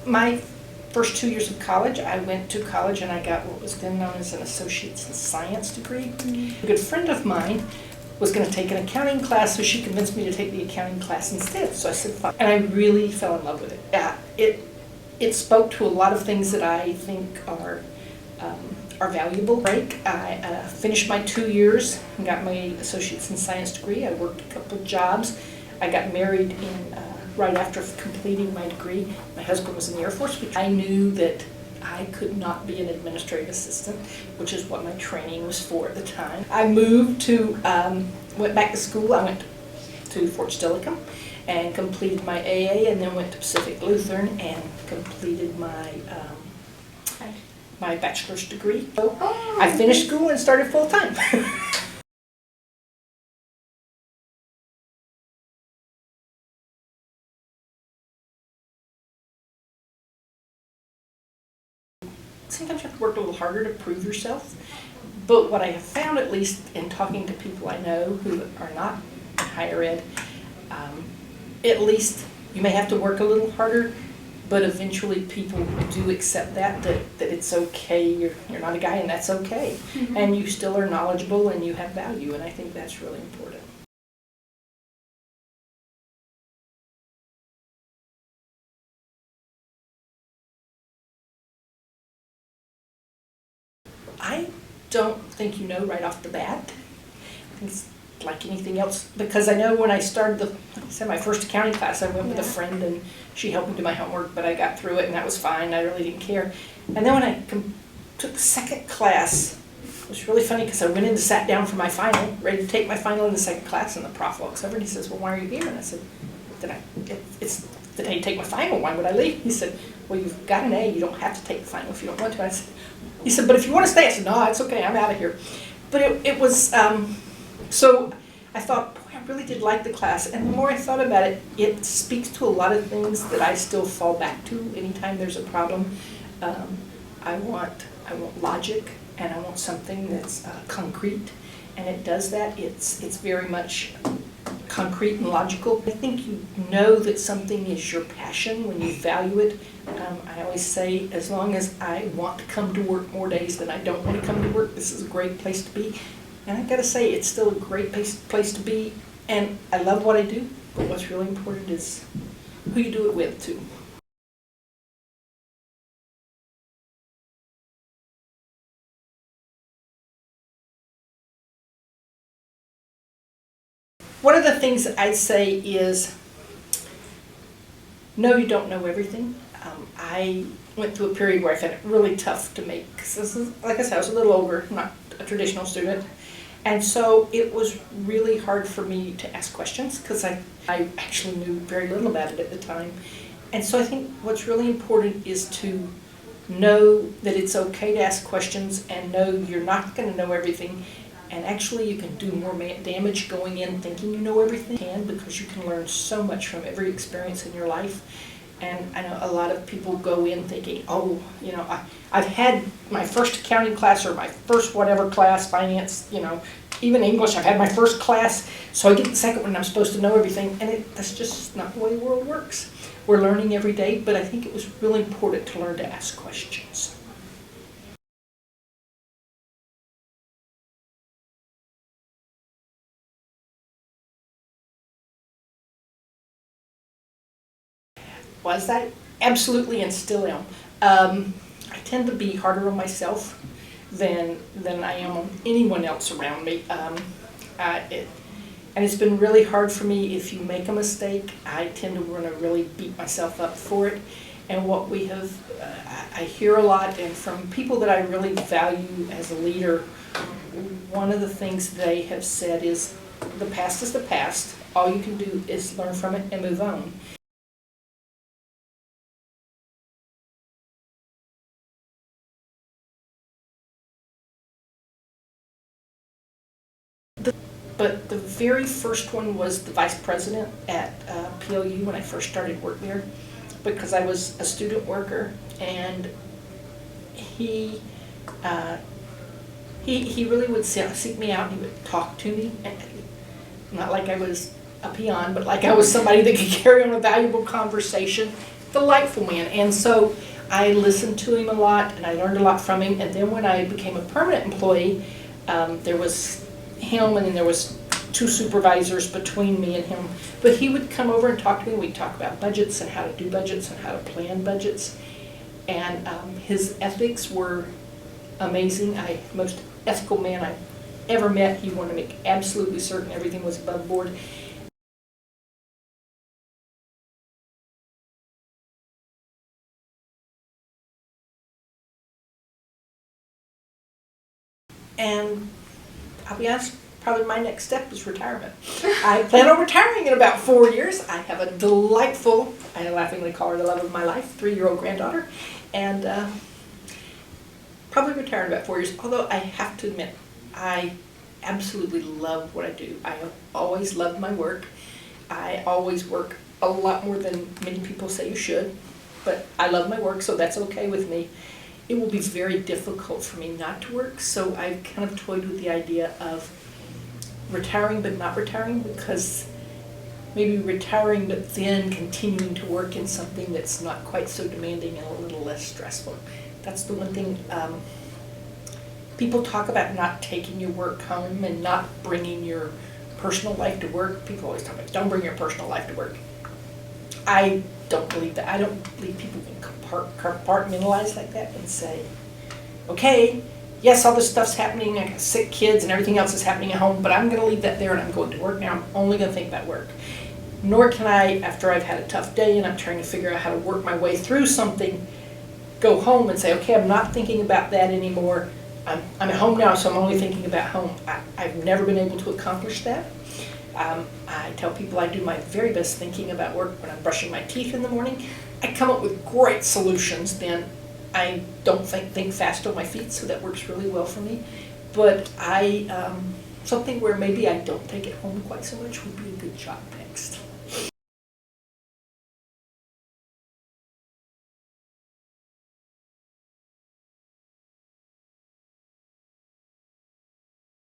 My first 2 years of college, I went to college and I got what was then known as an Associate's in Science degree. A good friend of mine was going to take an accounting class, so she convinced me to take the accounting class instead. So I said, fine. And I really fell in love with it. It spoke to a lot of things that I think are valuable. I finished my 2 years and got my Associate's in Science degree. I worked a couple of jobs. I got married right after completing my degree. My husband was in the Air Force. I knew that I could not be an administrative assistant, which is what my training was for at the time. I went back to school. I went to Fort Steilacoom and completed my AA, and then went to Pacific Lutheran and completed my my bachelor's degree. So I finished school and started full time. Sometimes you have to work a little harder to prove yourself, but what I have found, at least in talking to people I know who are not in higher ed, at least you may have to work a little harder, but eventually people do accept that it's okay, you're not a guy and that's okay. Mm-hmm. And you still are knowledgeable and you have value, and I think that's really important. I don't think you know right off the bat. I think it's like anything else, because I know when I started my first accounting class, I went with a friend and she helped me do my homework, but I got through it and that was fine. I really didn't care. And then when I took the second class, it was really funny because I went in and sat down for my final, ready to take my final in the second class, and the prof walks over and he says, "Well, why are you here?" And I said, "It's the day to take my final. Why would I leave?" He said, "Well, you've got an A. You don't have to take the final if you don't want to." He said, "But if you want to stay," I said, "No, it's okay. I'm out of here." But it was, so I thought, boy, I really did like the class. And the more I thought about it, it speaks to a lot of things that I still fall back to anytime there's a problem. I want logic, and I want something that's concrete. And it does that. It's very much concrete and logical. I think you know that something is your passion when you value it. I always say, as long as I want to come to work more days than I don't want to come to work, this is a great place to be. And I've got to say, it's still a great place to be. And I love what I do, but what's really important is who you do it with, too. One of the things I'd say is, no, you don't know everything. I went through a period where I found it really tough to make, because like I said, I was a little older, not a traditional student. And so it was really hard for me to ask questions, because I actually knew very little about it at the time. And so I think what's really important is to know that it's okay to ask questions and know you're not going to know everything. And actually you can do more damage going in thinking you know everything, because you can learn so much from every experience in your life. And I know a lot of people go in thinking, oh, you know, I've had my first accounting class or my first whatever class, finance, you know, even English, I've had my first class, so I get the second one and I'm supposed to know everything. And that's just not the way the world works. We're learning every day, but I think it was really important to learn to ask questions. Was I? Absolutely, and still am. I tend to be harder on myself than I am on anyone else around me. And it's been really hard for me. If you make a mistake, I tend to want to really beat myself up for it. And what we have, I hear a lot, and from people that I really value as a leader, one of the things they have said is, the past is the past. All you can do is learn from it and move on. But the very first one was the vice president at PLU when I first started work there, because I was a student worker, and he really would seek me out and he would talk to me, and not like I was a peon, but like I was somebody that could carry on a valuable conversation. delightful man. And so I listened to him a lot and I learned a lot from him. And then when I became a permanent employee, there was him and then there was 2 supervisors between me and him. But he would come over and talk to me. We'd talk about budgets and how to do budgets and how to plan budgets. And his ethics were amazing. Most ethical man I ever met. He wanted to make absolutely certain everything was above board. And I'll be honest, probably my next step is retirement. I plan on retiring in about 4 years. I have a delightful, I laughingly call her the love of my life, 3-year-old granddaughter. And probably retire in about 4 years. Although I have to admit, I absolutely love what I do. I have always loved my work. I always work a lot more than many people say you should. But I love my work, so that's okay with me. It will be very difficult for me not to work, so I've kind of toyed with the idea of retiring but not retiring, because maybe retiring but then continuing to work in something that's not quite so demanding and a little less stressful. That's the one thing people talk about, not taking your work home and not bringing your personal life to work. People always talk about don't bring your personal life to work. I don't believe that. I don't believe people can compartmentalize like that and say, okay, yes, all this stuff's happening, I got sick kids and everything else is happening at home, but I'm going to leave that there and I'm going to work now. I'm only going to think about work. Nor can I, after I've had a tough day and I'm trying to figure out how to work my way through something, go home and say, okay, I'm not thinking about that anymore. I'm at home now, so I'm only thinking about home. I've never been able to accomplish that. I tell people I do my very best thinking about work when I'm brushing my teeth in the morning. I come up with great solutions then. I don't think fast on my feet, so that works really well for me. But something where maybe I don't take it home quite so much would be a good job to have.